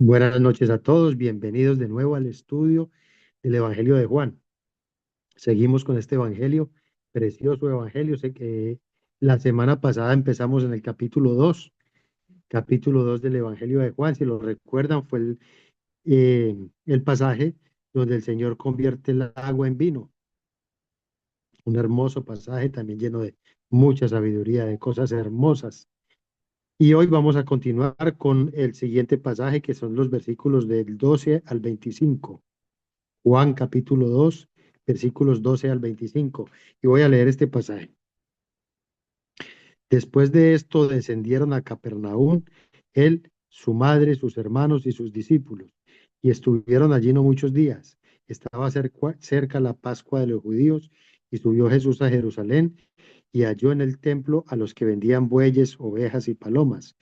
Buenas noches a todos, bienvenidos de nuevo al estudio del Evangelio de Juan. Seguimos con este Evangelio, precioso Evangelio. Sé que la semana pasada empezamos en el capítulo 2 del Evangelio de Juan. Si lo recuerdan, fue el pasaje donde el Señor convierte el agua en vino. Un hermoso pasaje también lleno de mucha sabiduría, de cosas hermosas. Y hoy vamos a continuar con el siguiente pasaje, que son los versículos del 12 al 25. Juan capítulo 2 versículos 12 al 25. Y voy a leer este pasaje. Después de esto descendieron a Capernaum, él, su madre, sus hermanos y sus discípulos, y estuvieron allí no muchos días. Estaba cerca la Pascua de los judíos, y subió Jesús a Jerusalén, y halló en el templo a los que vendían bueyes, ovejas y palomas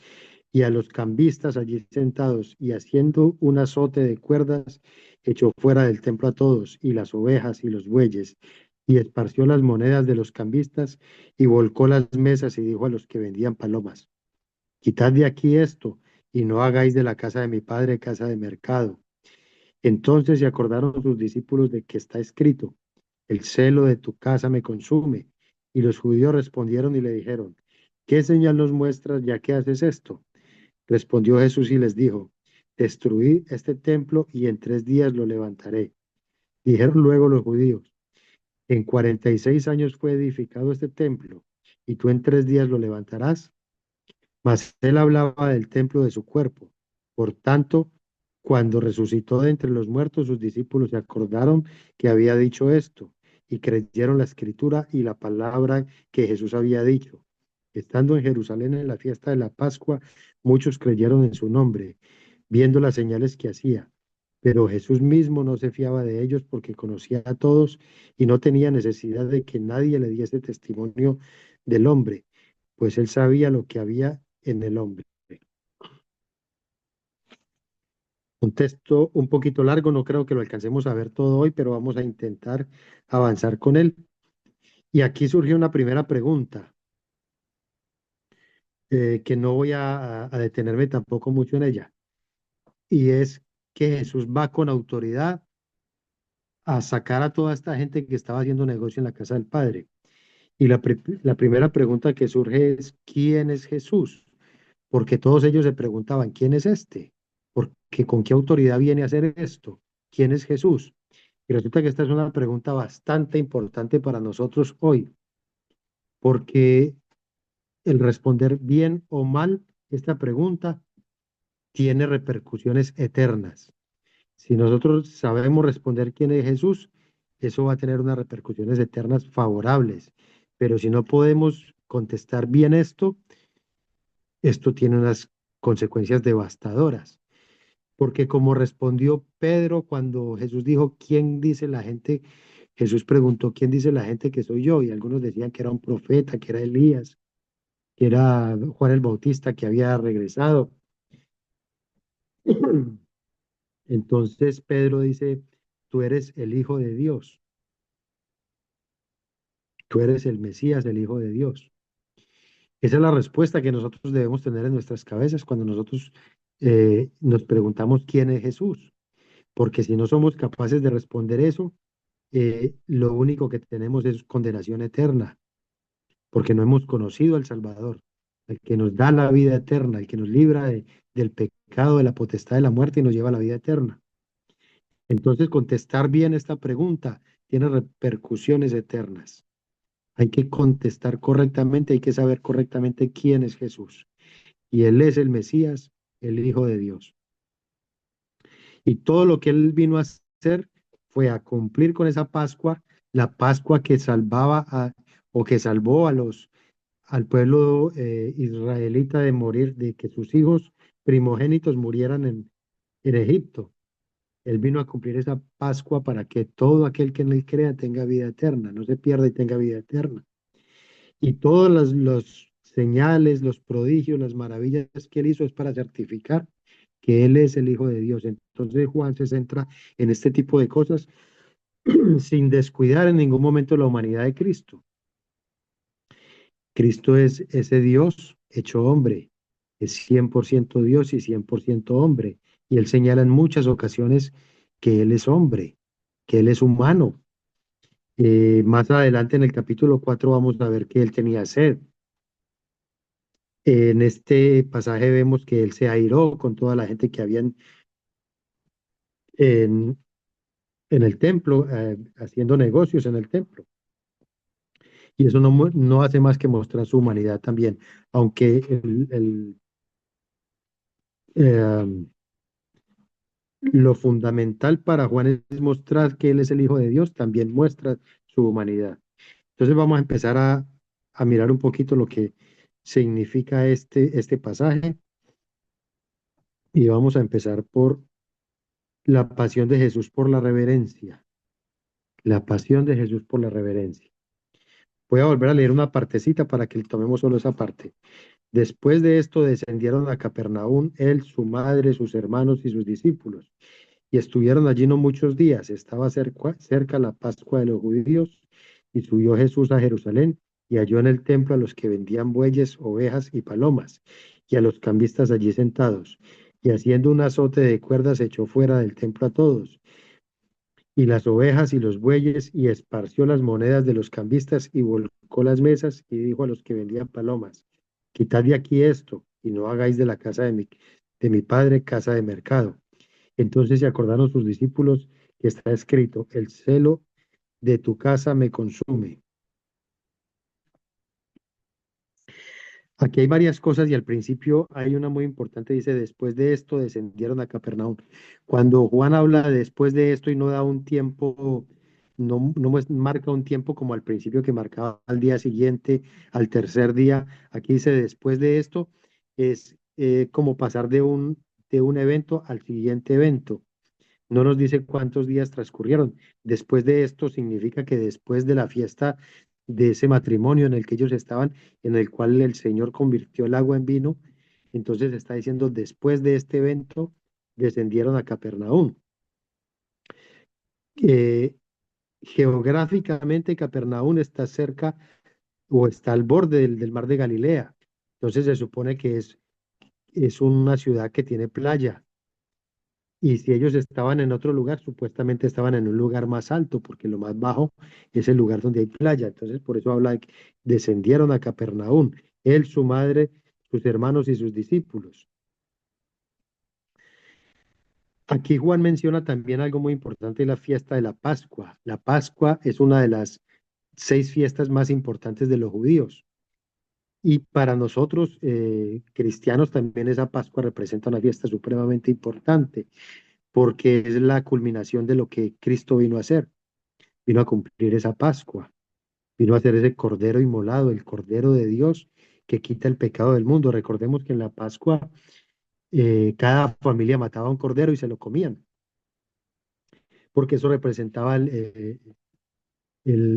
y a los cambistas allí sentados, y haciendo un azote de cuerdas, echó fuera del templo a todos, y las ovejas y los bueyes, y esparció las monedas de los cambistas, y volcó las mesas, y dijo a los que vendían palomas, quitad de aquí esto, y no hagáis de la casa de mi padre casa de mercado. Entonces se acordaron sus discípulos de que está escrito, el celo de tu casa me consume. Y los judíos respondieron y le dijeron, ¿qué señal nos muestras ya que haces esto? Respondió Jesús y les dijo, destruid este templo y en 3 días lo levantaré. Dijeron luego los judíos, en 46 años fue edificado este templo, y tú en 3 días lo levantarás. Mas él hablaba del templo de su cuerpo. Por tanto, cuando resucitó de entre los muertos, sus discípulos se acordaron que había dicho esto, y creyeron la escritura y la palabra que Jesús había dicho. Estando en Jerusalén en la fiesta de la Pascua, muchos creyeron en su nombre, viendo las señales que hacía. Pero Jesús mismo no se fiaba de ellos porque conocía a todos y no tenía necesidad de que nadie le diese testimonio del hombre, pues él sabía lo que había en el hombre. Un texto un poquito largo, no creo que lo alcancemos a ver todo hoy, pero vamos a intentar avanzar con él. Y aquí surgió una primera pregunta, que no voy a detenerme tampoco mucho en ella, y es que Jesús va con autoridad a sacar a toda esta gente que estaba haciendo negocio en la casa del Padre. Y la primera pregunta que surge es, ¿quién es Jesús? Porque todos ellos se preguntaban, ¿quién es este? Porque ¿con qué autoridad viene a hacer esto? ¿Quién es Jesús? Y resulta que esta es una pregunta bastante importante para nosotros hoy, porque el responder bien o mal esta pregunta tiene repercusiones eternas. Si nosotros sabemos responder quién es Jesús, eso va a tener unas repercusiones eternas favorables. Pero si no podemos contestar bien esto tiene unas consecuencias devastadoras. Porque como respondió Pedro cuando Jesús dijo, ¿quién dice la gente? Jesús preguntó, ¿quién dice la gente que soy yo? Y algunos decían que era un profeta, que era Elías, que era Juan el Bautista, que había regresado. Entonces Pedro dice, tú eres el Hijo de Dios, tú eres el Mesías, el Hijo de Dios. Esa es la respuesta que nosotros debemos tener en nuestras cabezas cuando nosotros nos preguntamos quién es Jesús. Porque si no somos capaces de responder eso, lo único que tenemos es condenación eterna, porque no hemos conocido al Salvador, el que nos da la vida eterna, el que nos libra del pecado, de la potestad de la muerte y nos lleva a la vida eterna. Entonces, contestar bien esta pregunta tiene repercusiones eternas. Hay que contestar correctamente, hay que saber correctamente quién es Jesús. Y Él es el Mesías, el Hijo de Dios. Y todo lo que Él vino a hacer fue a cumplir con esa Pascua, la Pascua que o que salvó al pueblo israelita de morir, de que sus hijos primogénitos murieran en Egipto. Él vino a cumplir esa Pascua para que todo aquel que en él crea tenga vida eterna, no se pierda y tenga vida eterna. Y todas los señales, los prodigios, las maravillas que él hizo es para certificar que él es el Hijo de Dios. Entonces Juan se centra en este tipo de cosas sin descuidar en ningún momento la humanidad de Cristo. Cristo es ese Dios hecho hombre, es 100% Dios y 100% hombre, Y él señala en muchas ocasiones que él es hombre, que él es humano. Más adelante en el capítulo 4 vamos a ver que él tenía sed. En este pasaje vemos que él se airó con toda la gente que había en, en el templo, haciendo negocios en el templo. Y eso no hace más que mostrar su humanidad también, aunque eh, lo fundamental para Juan es mostrar que él es el Hijo de Dios, también muestra su humanidad. Entonces vamos a empezar a mirar un poquito lo que significa este pasaje y vamos a empezar por la pasión de Jesús por la reverencia. La pasión de Jesús por la reverencia. Voy a volver a leer una partecita para que tomemos solo esa parte. Después de esto descendieron a Capernaum, él, su madre, sus hermanos y sus discípulos, y estuvieron allí no muchos días. Estaba cerca la Pascua de los judíos, y subió Jesús a Jerusalén, y halló en el templo a los que vendían bueyes, ovejas y palomas, y a los cambistas allí sentados. Y haciendo un azote de cuerdas echó fuera del templo a todos, y las ovejas y los bueyes, y esparció las monedas de los cambistas, y volcó las mesas, y dijo a los que vendían palomas: Quitad de aquí esto, y no hagáis de la casa de mi padre casa de mercado. Entonces se acordaron sus discípulos que está escrito: el celo de tu casa me consume. Aquí hay varias cosas y al principio hay una muy importante, dice: después de esto descendieron a Capernaum. Cuando Juan habla de después de esto y no da un tiempo, marca un tiempo como al principio que marcaba al día siguiente, al tercer día, aquí dice después de esto, es como pasar de un evento al siguiente evento. No nos dice cuántos días transcurrieron. Después de esto significa que después de la fiesta de ese matrimonio en el que ellos estaban, en el cual el Señor convirtió el agua en vino, entonces está diciendo, después de este evento, descendieron a Capernaum. Eh, Geográficamente, Capernaum está cerca o está al borde del mar de Galilea. Entonces se supone que es una ciudad que tiene playa. Y si ellos estaban en otro lugar, supuestamente estaban en un lugar más alto, porque lo más bajo es el lugar donde hay playa. Entonces, por eso habla de que descendieron a Capernaum, él, su madre, sus hermanos y sus discípulos. Aquí Juan menciona también algo muy importante, la fiesta de la Pascua. La Pascua es una de las 6 fiestas más importantes de los judíos. Y para nosotros, cristianos, también esa Pascua representa una fiesta supremamente importante, porque es la culminación de lo que Cristo vino a hacer. Vino a cumplir esa Pascua, vino a hacer ese cordero inmolado, el cordero de Dios que quita el pecado del mundo. Recordemos que en la Pascua cada familia mataba un cordero y se lo comían, porque eso representaba el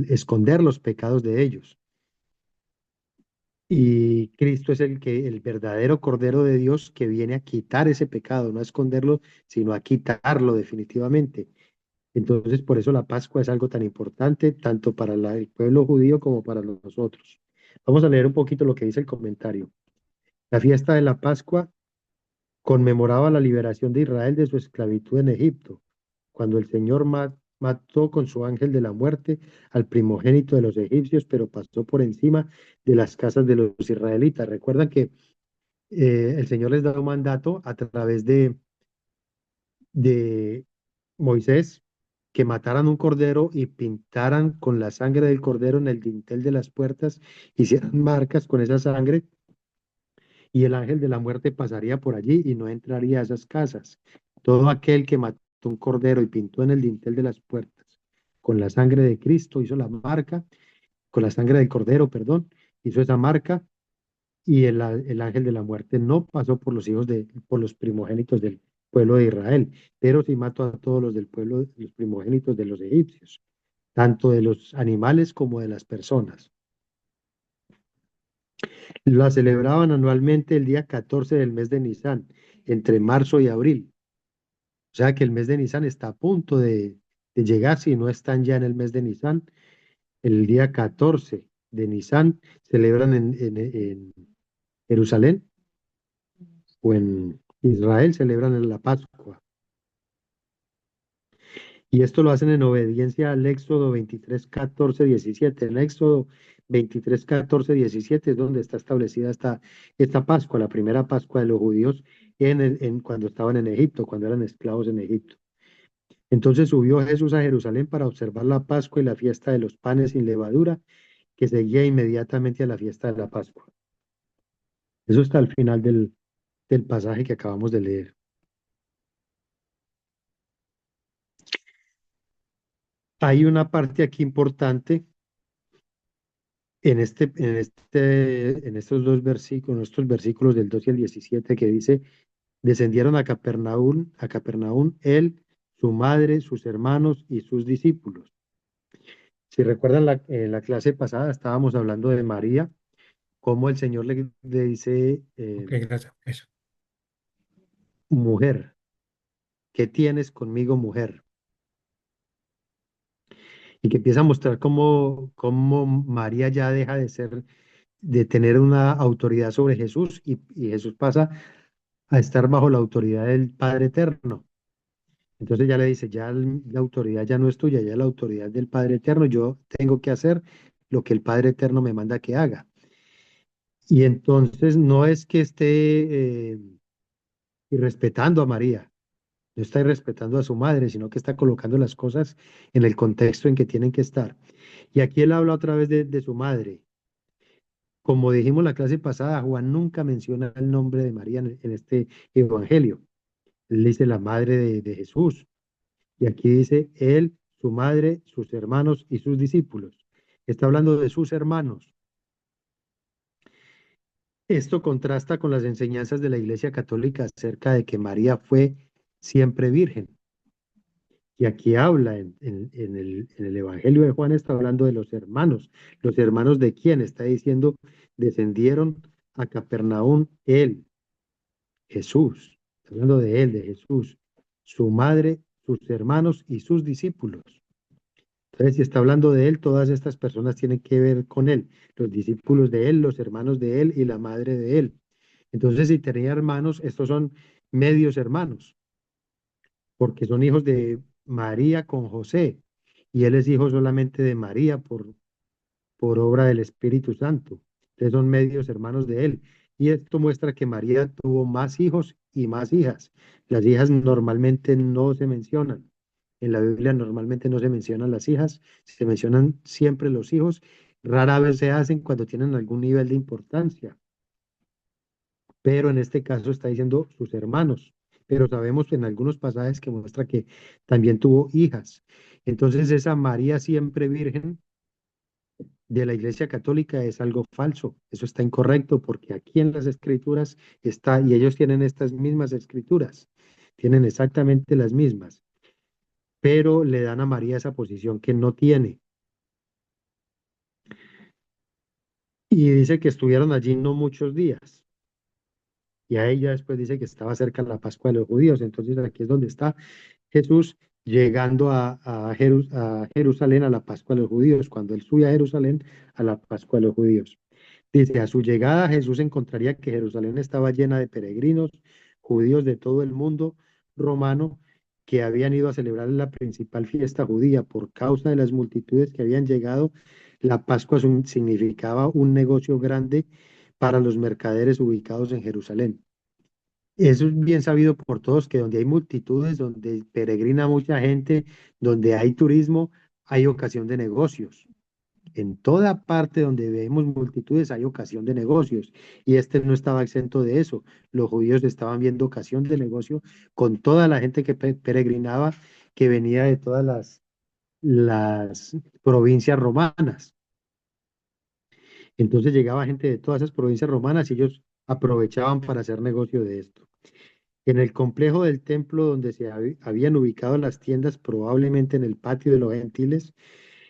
esconder los pecados de ellos. Y Cristo es el verdadero Cordero de Dios que viene a quitar ese pecado, no a esconderlo, sino a quitarlo definitivamente. Entonces, por eso la Pascua es algo tan importante, tanto para el pueblo judío como para nosotros. Vamos a leer un poquito lo que dice el comentario. La fiesta de la Pascua conmemoraba la liberación de Israel de su esclavitud en Egipto, cuando el Señor mató con su ángel de la muerte al primogénito de los egipcios, pero pasó por encima de las casas de los israelitas. Recuerdan que el Señor les da un mandato a través de Moisés, que mataran un cordero y pintaran con la sangre del cordero en el dintel de las puertas, hicieran marcas con esa sangre, y el ángel de la muerte pasaría por allí y no entraría a esas casas. Todo aquel que mató un cordero y pintó en el dintel de las puertas con la sangre de Cristo, hizo la marca, con la sangre del cordero, perdón, hizo esa marca, y el ángel de la muerte no pasó por los primogénitos del pueblo de Israel, pero sí mató a todos los del pueblo, los primogénitos de los egipcios, tanto de los animales como de las personas. La celebraban anualmente el día 14 del mes de Nisan, entre marzo y abril. O sea que el mes de Nisan está a punto de llegar, si no están ya en el mes de Nisan. El día 14 de Nisan celebran en Jerusalén o en Israel celebran la Pascua. Y esto lo hacen en obediencia al Éxodo 23, 14, 17. En Éxodo 23, 14, 17 es donde está establecida esta Pascua, la primera Pascua de los judíos cuando estaban en Egipto, cuando eran esclavos en Egipto. Entonces subió Jesús a Jerusalén para observar la Pascua y la fiesta de los panes sin levadura, que seguía inmediatamente a la fiesta de la Pascua. Eso está al final del pasaje que acabamos de leer. Hay una parte aquí importante en estos dos versículos, estos versículos del 2 y el 17 que dice, descendieron a Capernaum, él, su madre, sus hermanos y sus discípulos. Si recuerdan en la clase pasada estábamos hablando de María, cómo el Señor le dice, Ok, gracias. Eso. mujer, ¿qué tienes conmigo, mujer? Y que empieza a mostrar cómo María ya deja de tener una autoridad sobre Jesús y Jesús pasa a estar bajo la autoridad del Padre Eterno. Entonces ya le dice, ya la autoridad ya no es tuya, ya es la autoridad del Padre Eterno, yo tengo que hacer lo que el Padre Eterno me manda que haga. Y entonces no es que esté irrespetando a María, no está irrespetando a su madre, sino que está colocando las cosas en el contexto en que tienen que estar. Y aquí él habla otra vez de su madre. Como dijimos la clase pasada, Juan nunca menciona el nombre de María en este evangelio. Él dice la madre de Jesús. Y aquí dice él, su madre, sus hermanos y sus discípulos. Está hablando de sus hermanos. Esto contrasta con las enseñanzas de la Iglesia Católica acerca de que María fue siempre virgen. Y aquí habla en el Evangelio de Juan, está hablando de los hermanos. ¿Los hermanos de quién? Está diciendo, descendieron a Capernaum él, Jesús. Está hablando de él, de Jesús, su madre, sus hermanos y sus discípulos. Entonces, si está hablando de él, todas estas personas tienen que ver con él, los discípulos de él, los hermanos de él y la madre de él. Entonces, si tenía hermanos, estos son medios hermanos, porque son hijos de María con José, y él es hijo solamente de María por obra del Espíritu Santo. Entonces son medios hermanos de él. Y esto muestra que María tuvo más hijos y más hijas. Las hijas normalmente no se mencionan. En la Biblia normalmente no se mencionan las hijas, se mencionan siempre los hijos. Rara vez se hacen cuando tienen algún nivel de importancia. Pero en este caso está diciendo sus hermanos. Pero sabemos en algunos pasajes que muestra que también tuvo hijas. Entonces esa María siempre virgen de la Iglesia Católica es algo falso. Eso está incorrecto porque aquí en las escrituras está, y ellos tienen estas mismas escrituras, tienen exactamente las mismas, pero le dan a María esa posición que no tiene. Y dice que estuvieron allí no muchos días. Y a ella después dice que estaba cerca de la Pascua de los judíos. Entonces aquí es donde está Jesús llegando a Jerusalén a la Pascua de los judíos, cuando él sube a Jerusalén a la Pascua de los judíos. Dice, a su llegada Jesús encontraría que Jerusalén estaba llena de peregrinos, judíos de todo el mundo romano, que habían ido a celebrar la principal fiesta judía. Por causa de las multitudes que habían llegado, la Pascua significaba un negocio grande para los mercaderes ubicados en Jerusalén. Eso es bien sabido por todos que donde hay multitudes, donde peregrina mucha gente, donde hay turismo, hay ocasión de negocios. En toda parte donde vemos multitudes hay ocasión de negocios y este no estaba exento de eso. Los judíos estaban viendo ocasión de negocio con toda la gente que peregrinaba, que venía de todas las provincias romanas. Entonces llegaba gente de todas esas provincias romanas y ellos aprovechaban para hacer negocio de esto. En el complejo del templo donde se habían ubicado las tiendas, probablemente en el patio de los gentiles,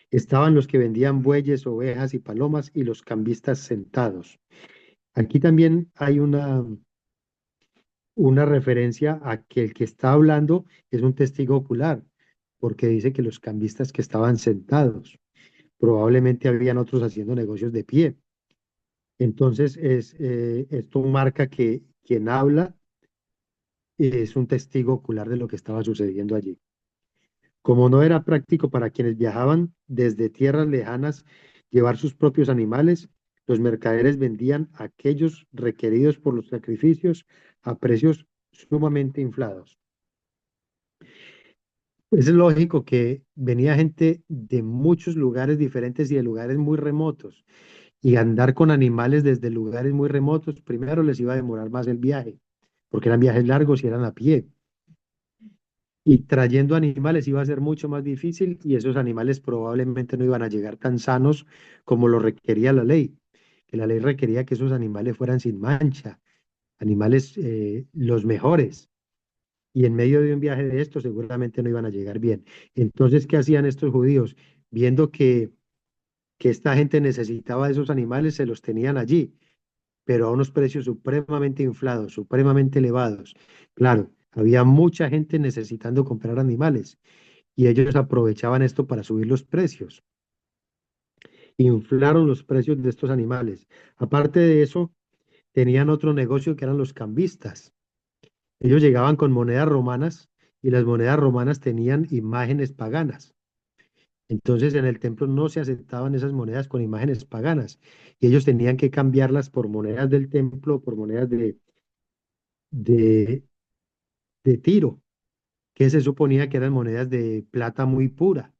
estaban los que vendían bueyes, ovejas y palomas y los cambistas sentados. Aquí también hay una referencia a que el que está hablando es un testigo ocular, porque dice que los cambistas que estaban sentados, probablemente habían otros haciendo negocios de pie. Entonces, esto marca que quien habla es un testigo ocular de lo que estaba sucediendo allí. Como no era práctico para quienes viajaban desde tierras lejanas llevar sus propios animales, los mercaderes vendían aquellos requeridos por los sacrificios a precios sumamente inflados. Es lógico que venía gente de muchos lugares diferentes y de lugares muy remotos, y andar con animales desde lugares muy remotos, primero les iba a demorar más el viaje, porque eran viajes largos y eran a pie. Y trayendo animales iba a ser mucho más difícil y esos animales probablemente no iban a llegar tan sanos como lo requería la ley, que la ley requería que esos animales fueran sin mancha, animales los mejores. Y en medio de un viaje de estos seguramente no iban a llegar bien. Entonces, ¿qué hacían estos judíos? Viendo que esta gente necesitaba de esos animales, se los tenían allí, pero a unos precios supremamente inflados, supremamente elevados. Claro, había mucha gente necesitando comprar animales y ellos aprovechaban esto para subir los precios, inflaron los precios de estos animales. Aparte de eso, tenían otro negocio que eran los cambistas. Ellos llegaban con monedas romanas y las monedas romanas tenían imágenes paganas. Entonces en el templo no se aceptaban esas monedas con imágenes paganas y ellos tenían que cambiarlas por monedas del templo, por monedas de, de Tiro, que se suponía que eran monedas de plata muy pura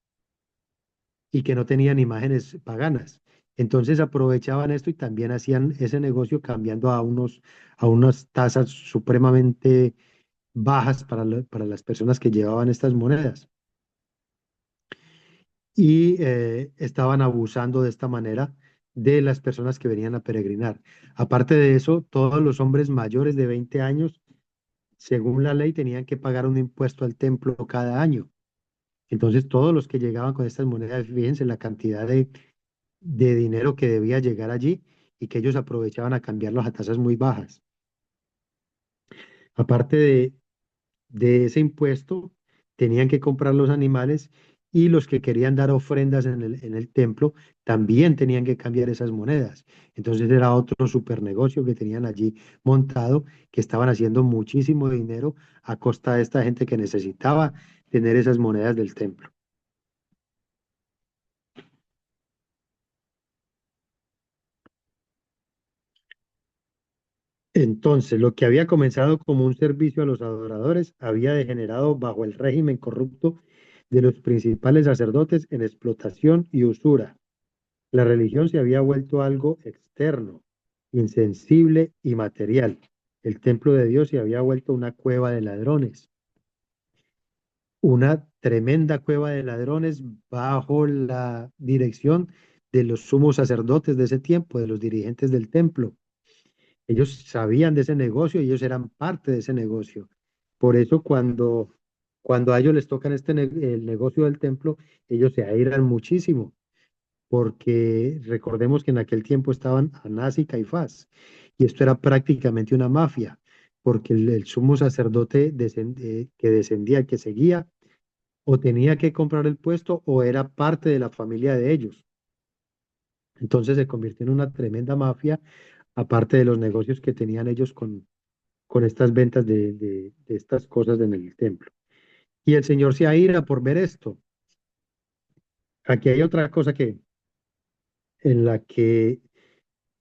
y que no tenían imágenes paganas. Entonces aprovechaban esto y también hacían ese negocio cambiando a unas tasas supremamente bajas para las personas que llevaban estas monedas. Y estaban abusando de esta manera de las personas que venían a peregrinar. Aparte de eso, todos los hombres mayores de 20 años, según la ley, tenían que pagar un impuesto al templo cada año. Entonces, todos los que llegaban con estas monedas, fíjense la cantidad de dinero que debía llegar allí y que ellos aprovechaban a cambiarlos a tasas muy bajas. Aparte de ese impuesto, tenían que comprar los animales y los que querían dar ofrendas en el templo también tenían que cambiar esas monedas. Entonces era otro super negocio que tenían allí montado, que estaban haciendo muchísimo dinero a costa de esta gente que necesitaba tener esas monedas del templo. Entonces, lo que había comenzado como un servicio a los adoradores había degenerado bajo el régimen corrupto de los principales sacerdotes en explotación y usura. La religión se había vuelto algo externo, insensible y material. El templo de Dios se había vuelto una cueva de ladrones, una tremenda cueva de ladrones bajo la dirección de los sumos sacerdotes de ese tiempo, de los dirigentes del templo. Ellos sabían de ese negocio y ellos eran parte de ese negocio. Por eso cuando a ellos les tocan el negocio del templo, ellos se airan muchísimo, porque recordemos que en aquel tiempo estaban Anás y Caifás, y esto era prácticamente una mafia, porque el sumo sacerdote que descendía, que seguía, o tenía que comprar el puesto o era parte de la familia de ellos. Entonces se convirtió en una tremenda mafia, aparte de los negocios que tenían ellos con estas ventas de estas cosas en el templo. Y el Señor se aira por ver esto. Aquí hay otra cosa en la que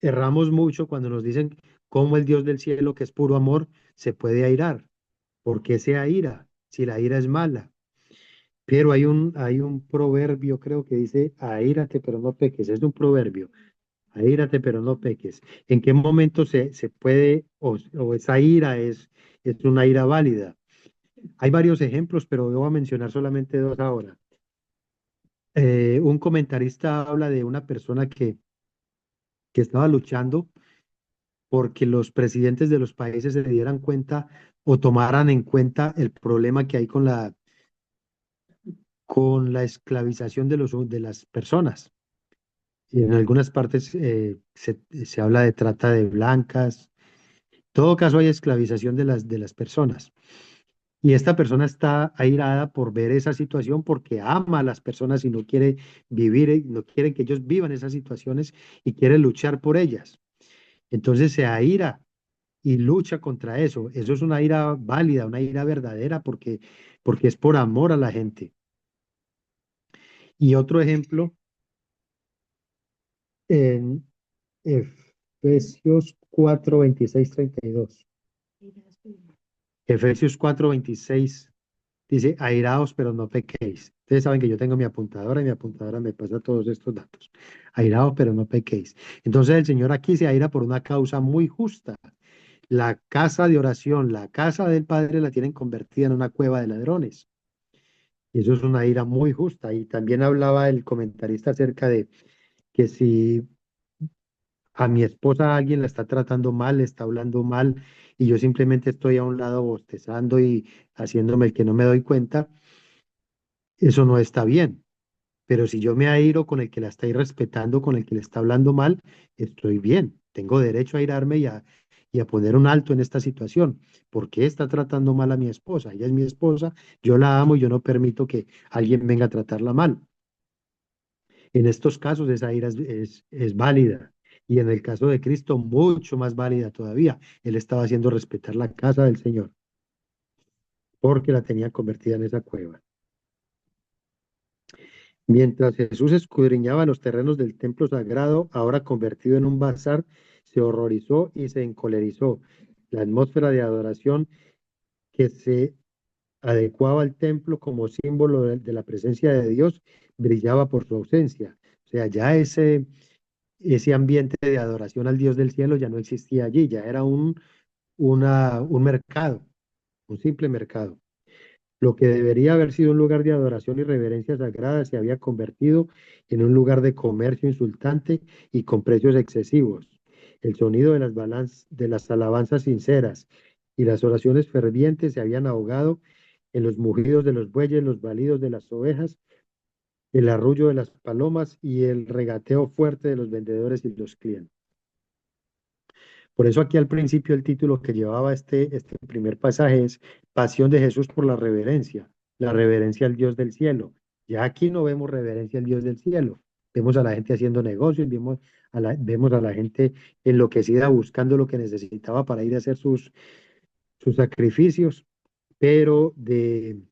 erramos mucho cuando nos dicen cómo el Dios del cielo, que es puro amor, se puede airar. ¿Por qué se aira si la ira es mala? Pero hay un proverbio, creo que dice, aírate pero no peques. Es un proverbio, aírate pero no peques. ¿En qué momento se puede, o esa ira es una ira válida? Hay varios ejemplos, pero yo voy a mencionar solamente dos ahora. Un comentarista habla de una persona que estaba luchando porque los presidentes de los países se dieran cuenta o tomaran en cuenta el problema que hay con la esclavización de las personas. Y en algunas partes se habla de trata de blancas. En todo caso hay esclavización de las personas. Y esta persona está airada por ver esa situación porque ama a las personas y no quiere vivir, no quiere que ellos vivan esas situaciones y quiere luchar por ellas. Entonces se aira y lucha contra eso. Eso es una ira válida, una ira verdadera, porque es por amor a la gente. Y otro ejemplo en Efesios 4, 26, 32. Efesios 4, 26 dice, airaos, pero no pequéis. Ustedes saben que yo tengo mi apuntadora y mi apuntadora me pasa todos estos datos. Airaos, pero no pequéis. Entonces el Señor aquí se aira por una causa muy justa. La casa de oración, la casa del Padre la tienen convertida en una cueva de ladrones. Y eso es una ira muy justa. Y también hablaba el comentarista acerca de que si a mi esposa alguien la está tratando mal, le está hablando mal, y yo simplemente estoy a un lado bostezando y haciéndome el que no me doy cuenta, eso no está bien. Pero si yo me airo con el que la está irrespetando, con el que le está hablando mal, estoy bien. Tengo derecho a airarme y a poner un alto en esta situación. ¿Por qué está tratando mal a mi esposa? Ella es mi esposa, yo la amo y yo no permito que alguien venga a tratarla mal. En estos casos esa ira es válida. Y en el caso de Cristo, mucho más válida todavía. Él estaba haciendo respetar la casa del Señor porque la tenía convertida en esa cueva. Mientras Jesús escudriñaba los terrenos del templo sagrado, ahora convertido en un bazar, se horrorizó y se encolerizó. La atmósfera de adoración que se adecuaba al templo como símbolo de la presencia de Dios brillaba por su ausencia. O sea, ya ese ambiente de adoración al Dios del cielo ya no existía allí, ya era un mercado, un simple mercado. Lo que debería haber sido un lugar de adoración y reverencia sagrada se había convertido en un lugar de comercio insultante y con precios excesivos. El sonido de las alabanzas sinceras y las oraciones fervientes se habían ahogado en los mugidos de los bueyes, los balidos de las ovejas, el arrullo de las palomas y el regateo fuerte de los vendedores y los clientes. Por eso aquí al principio el título que llevaba este primer pasaje es Pasión de Jesús por la reverencia al Dios del cielo. Ya aquí no vemos reverencia al Dios del cielo, vemos a la gente haciendo negocios, vemos a la gente enloquecida buscando lo que necesitaba para ir a hacer sus sacrificios, pero de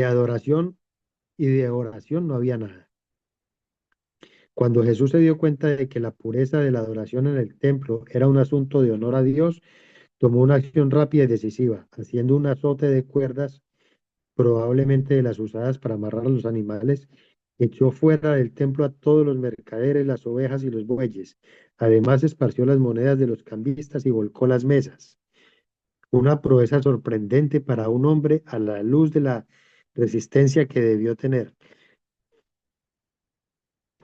adoración y de oración no había nada. Cuando Jesús se dio cuenta de que la pureza de la adoración en el templo era un asunto de honor a Dios, tomó una acción rápida y decisiva, haciendo un azote de cuerdas, probablemente de las usadas para amarrar a los animales, echó fuera del templo a todos los mercaderes, las ovejas y los bueyes. Además, esparció las monedas de los cambistas y volcó las mesas. Una proeza sorprendente para un hombre a la luz de la resistencia que debió tener.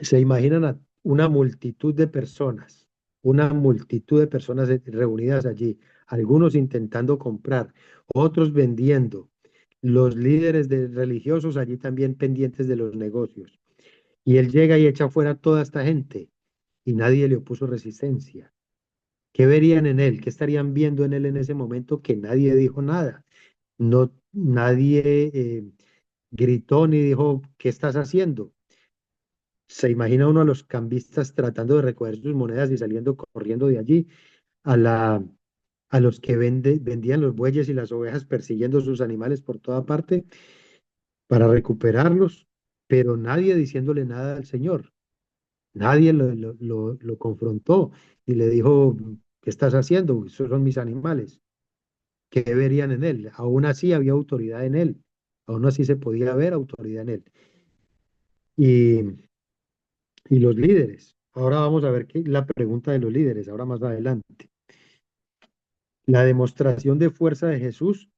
Se imaginan a una multitud de personas reunidas allí, algunos intentando comprar, otros vendiendo, los líderes religiosos allí también pendientes de los negocios. Y él llega y echa fuera a toda esta gente y nadie le opuso resistencia. ¿Qué verían en él? ¿Qué estarían viendo en él en ese momento que nadie dijo nada? No, nadie gritó ni dijo, ¿qué estás haciendo? Se imagina uno a los cambistas tratando de recoger sus monedas y saliendo corriendo de allí, a la, a los que vendían los bueyes y las ovejas persiguiendo sus animales por toda parte para recuperarlos, pero nadie diciéndole nada al Señor. Nadie lo confrontó y le dijo, ¿qué estás haciendo? Esos son mis animales. ¿Qué verían en él? Aún así había autoridad en él. Aún así se podía ver autoridad en él. Y y los líderes. Ahora vamos a ver la pregunta de los líderes, ahora más adelante. La demostración de fuerza de Jesús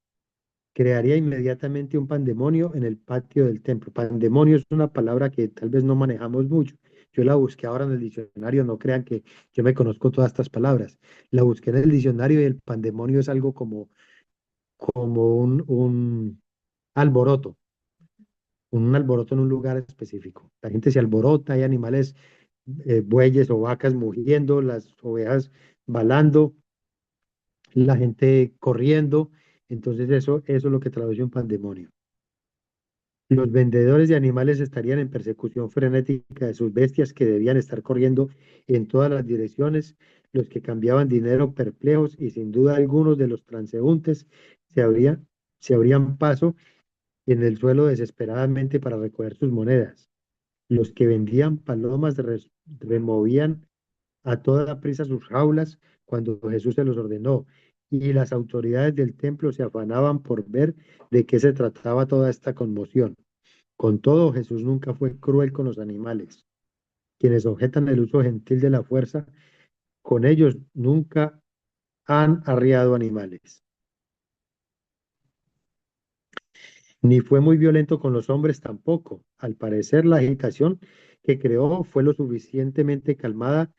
crearía inmediatamente un pandemonio en el patio del templo. Pandemonio es una palabra que tal vez no manejamos mucho. Yo la busqué ahora en el diccionario, no crean que yo me conozco todas estas palabras. La busqué en el diccionario y el pandemonio es algo como un alboroto, un alboroto en un lugar específico. La gente se alborota, hay animales, bueyes o vacas mugiendo, las ovejas balando, la gente corriendo. Entonces eso es lo que traduce un pandemonio. Los vendedores de animales estarían en persecución frenética de sus bestias que debían estar corriendo en todas las direcciones, los que cambiaban dinero perplejos y sin duda algunos de los transeúntes se abrían, se abrían paso en el suelo desesperadamente para recoger sus monedas. Los que vendían palomas removían a toda prisa sus jaulas cuando Jesús se los ordenó, y las autoridades del templo se afanaban por ver de qué se trataba toda esta conmoción. Con todo, Jesús nunca fue cruel con los animales. Quienes objetan el uso gentil de la fuerza, con ellos nunca han arriado animales. Ni fue muy violento con los hombres tampoco. Al parecer, la agitación que creó fue lo suficientemente calmada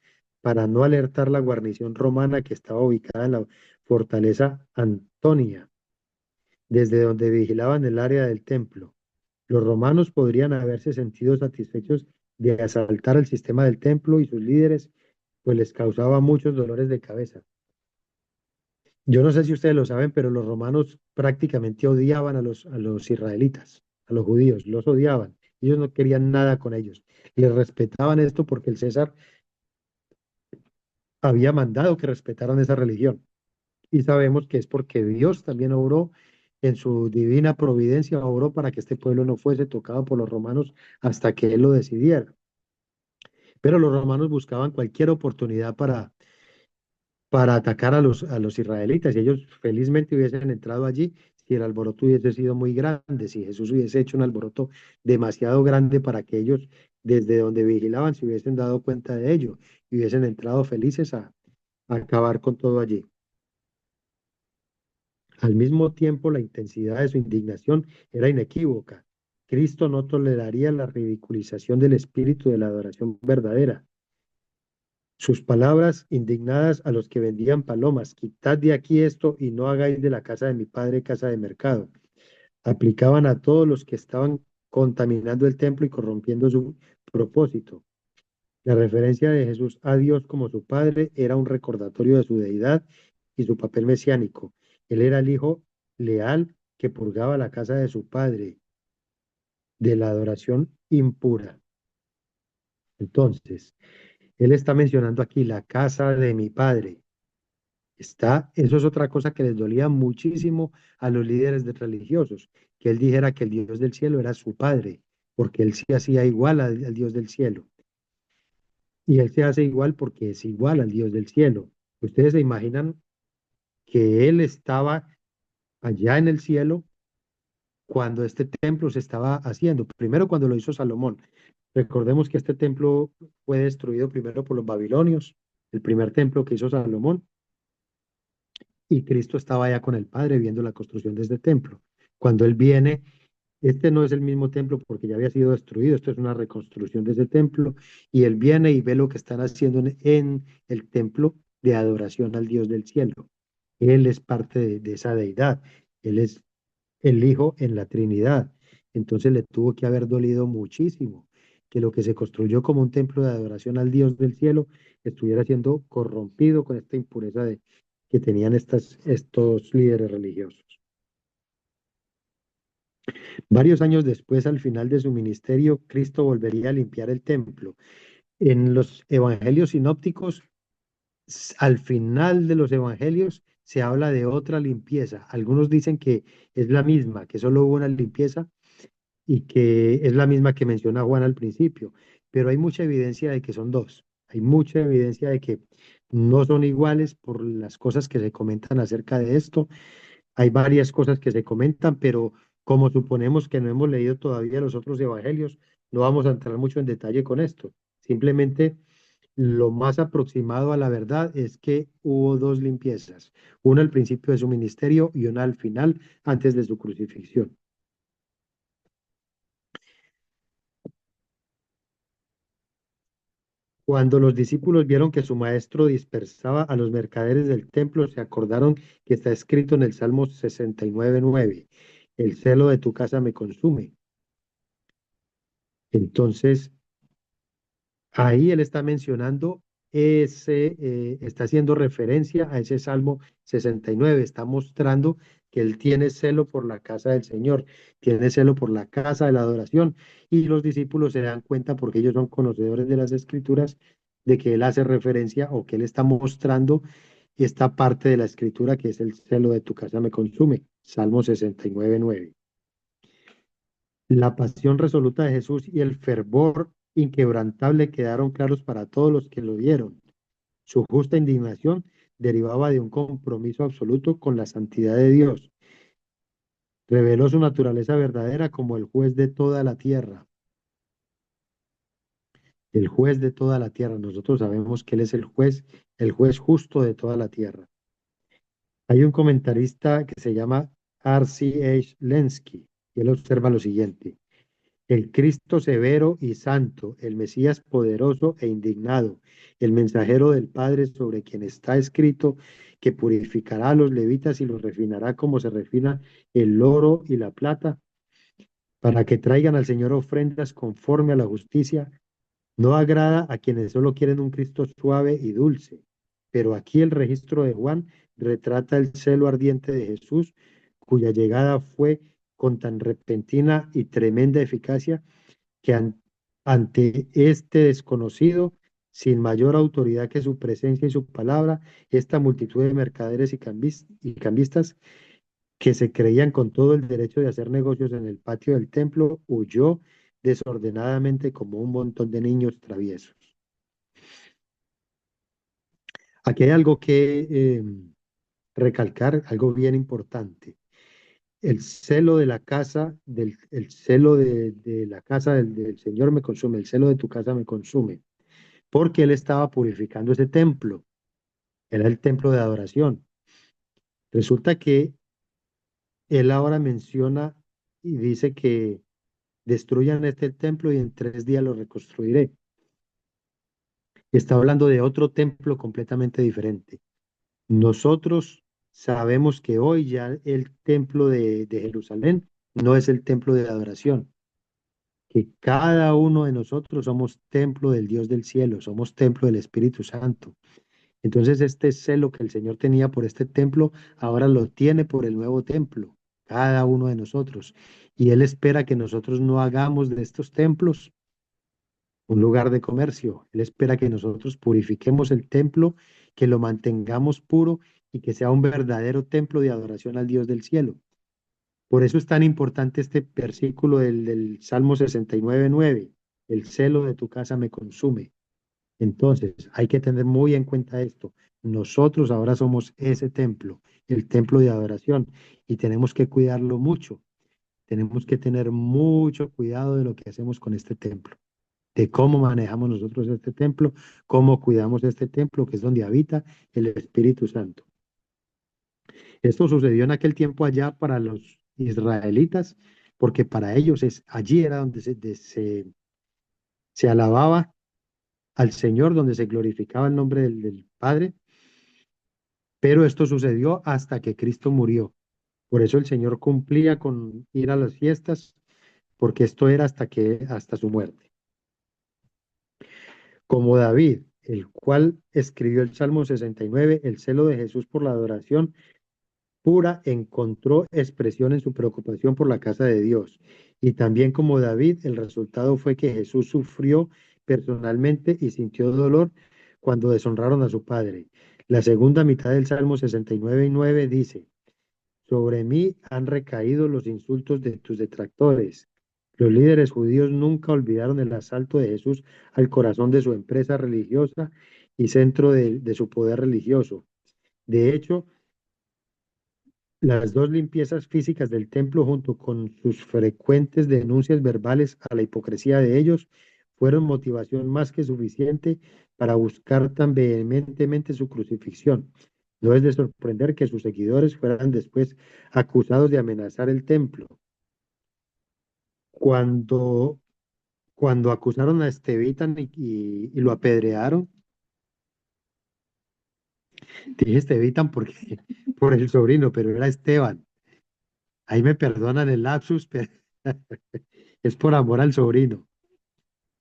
para no alertar la guarnición romana que estaba ubicada en la fortaleza Antonia, desde donde vigilaban el área del templo. Los romanos podrían haberse sentido satisfechos de asaltar el sistema del templo y sus líderes, pues les causaba muchos dolores de cabeza. Yo no sé si ustedes lo saben, pero los romanos prácticamente odiaban a los israelitas, a los judíos, los odiaban. Ellos no querían nada con ellos. Les respetaban esto porque el César había mandado que respetaran esa religión. Y sabemos que es porque Dios también obró en su divina providencia, obró para que este pueblo no fuese tocado por los romanos hasta que Él lo decidiera. Pero los romanos buscaban cualquier oportunidad para atacar a los israelitas y ellos felizmente hubiesen entrado allí si el alboroto hubiese sido muy grande, si Jesús hubiese hecho un alboroto demasiado grande para que ellos desde donde vigilaban se hubiesen dado cuenta de ello y hubiesen entrado felices a acabar con todo allí. Al mismo tiempo, la intensidad de su indignación era inequívoca. Cristo no toleraría la ridiculización del espíritu de la adoración verdadera. Sus palabras indignadas a los que vendían palomas, quitad de aquí esto y no hagáis de la casa de mi padre casa de mercado. Aplicaban a todos los que estaban contaminando el templo y corrompiendo su propósito. La referencia de Jesús a Dios como su Padre era un recordatorio de su deidad y su papel mesiánico. Él era el Hijo leal que purgaba la casa de su Padre de la adoración impura. Entonces, él está mencionando aquí la casa de mi Padre. Eso es otra cosa que les dolía muchísimo a los líderes religiosos, que él dijera que el Dios del cielo era su Padre, porque él se hacía igual al Dios del cielo. Y él se hace igual porque es igual al Dios del cielo. Ustedes se imaginan que él estaba allá en el cielo cuando este templo se estaba haciendo. Primero cuando lo hizo Salomón. Recordemos que este templo fue destruido primero por los babilonios, el primer templo que hizo Salomón, y Cristo estaba allá con el Padre viendo la construcción de este templo. Cuando Él viene, este no es el mismo templo porque ya había sido destruido, esto es una reconstrucción de ese templo, y Él viene y ve lo que están haciendo en el templo de adoración al Dios del cielo. Él es parte de esa deidad, Él es el Hijo en la Trinidad. Entonces le tuvo que haber dolido muchísimo que lo que se construyó como un templo de adoración al Dios del cielo estuviera siendo corrompido con esta impureza que tenían estos líderes religiosos. Varios años después, al final de su ministerio, Cristo volvería a limpiar el templo. En los evangelios sinópticos, al final de los evangelios, se habla de otra limpieza. Algunos dicen que es la misma, que solo hubo una limpieza y que es la misma que menciona Juan al principio, pero hay mucha evidencia de que son dos. Hay mucha evidencia de que no son iguales por las cosas que se comentan acerca de esto. Hay varias cosas que se comentan, pero como suponemos que no hemos leído todavía los otros evangelios, no vamos a entrar mucho en detalle con esto. Simplemente lo más aproximado a la verdad es que hubo dos limpiezas, una al principio de su ministerio y una al final, antes de su crucifixión. Cuando los discípulos vieron que su maestro dispersaba a los mercaderes del templo, se acordaron que está escrito en el Salmo 69:9, el celo de tu casa me consume. Entonces, ahí él está mencionando está haciendo referencia a ese Salmo 69, está mostrando que él tiene celo por la casa del Señor, tiene celo por la casa de la adoración, y los discípulos se dan cuenta porque ellos son conocedores de las escrituras, de que él hace referencia o que él está mostrando esta parte de la escritura que es el celo de tu casa me consume. Salmo 69:9. La pasión resoluta de Jesús y el fervor inquebrantable quedaron claros para todos los que lo vieron. Su justa indignación derivaba de un compromiso absoluto con la santidad de Dios. Reveló su naturaleza verdadera como el juez de toda la tierra. El juez de toda la tierra. Nosotros sabemos que Él es el juez justo de toda la tierra. Hay un comentarista que se llama R.C.H. Lenski y él observa lo siguiente. El Cristo severo y santo, el Mesías poderoso e indignado, el mensajero del Padre sobre quien está escrito que purificará a los levitas y los refinará como se refina el oro y la plata, para que traigan al Señor ofrendas conforme a la justicia, no agrada a quienes solo quieren un Cristo suave y dulce. Pero aquí el registro de Juan retrata el celo ardiente de Jesús, cuya llegada fue con tan repentina y tremenda eficacia que ante este desconocido, sin mayor autoridad que su presencia y su palabra, esta multitud de mercaderes y cambistas que se creían con todo el derecho de hacer negocios en el patio del templo, huyó desordenadamente como un montón de niños traviesos. Aquí hay algo que recalcar, algo bien importante. El celo de la casa, el celo de la casa del Señor me consume, el celo de tu casa me consume, porque Él estaba purificando ese templo, era el templo de adoración. Resulta que Él ahora menciona y dice que destruyan este templo y en 3 días lo reconstruiré. Está hablando de otro templo completamente diferente. Nosotros sabemos que hoy ya el templo de Jerusalén no es el templo de adoración, que cada uno de nosotros somos templo del Dios del cielo, somos templo del Espíritu Santo. Entonces este celo que el Señor tenía por este templo, ahora lo tiene por el nuevo templo, cada uno de nosotros. Y Él espera que nosotros no hagamos de estos templos un lugar de comercio. Él espera que nosotros purifiquemos el templo, que lo mantengamos puro y que sea un verdadero templo de adoración al Dios del cielo. Por eso es tan importante este versículo del Salmo 69:9. El celo de tu casa me consume. Entonces, hay que tener muy en cuenta esto. Nosotros ahora somos ese templo, el templo de adoración, y tenemos que cuidarlo mucho. Tenemos que tener mucho cuidado de lo que hacemos con este templo, de cómo manejamos nosotros este templo, cómo cuidamos este templo, que es donde habita el Espíritu Santo. Esto sucedió en aquel tiempo allá para los israelitas, porque para ellos allí era donde se alababa al Señor, donde se glorificaba el nombre del Padre, pero esto sucedió hasta que Cristo murió. Por eso el Señor cumplía con ir a las fiestas, porque esto era hasta su muerte. Como David, el cual escribió el Salmo 69, el celo de Jesús por la adoración pura encontró expresión en su preocupación por la casa de Dios. Y también como David, el resultado fue que Jesús sufrió personalmente y sintió dolor cuando deshonraron a su padre. La segunda mitad del Salmo 69:9 dice, sobre mí han recaído los insultos de tus detractores. Los líderes judíos nunca olvidaron el asalto de Jesús al corazón de su empresa religiosa y centro de su poder religioso. De hecho, las dos limpiezas físicas del templo, junto con sus frecuentes denuncias verbales a la hipocresía de ellos, fueron motivación más que suficiente para buscar tan vehementemente su crucifixión. No es de sorprender que sus seguidores fueran después acusados de amenazar el templo. Cuando, cuando acusaron a Estevitan y lo apedrearon, dije Estevitan porque por el sobrino, pero era Esteban. Ahí me perdonan el lapsus, pero es por amor al sobrino,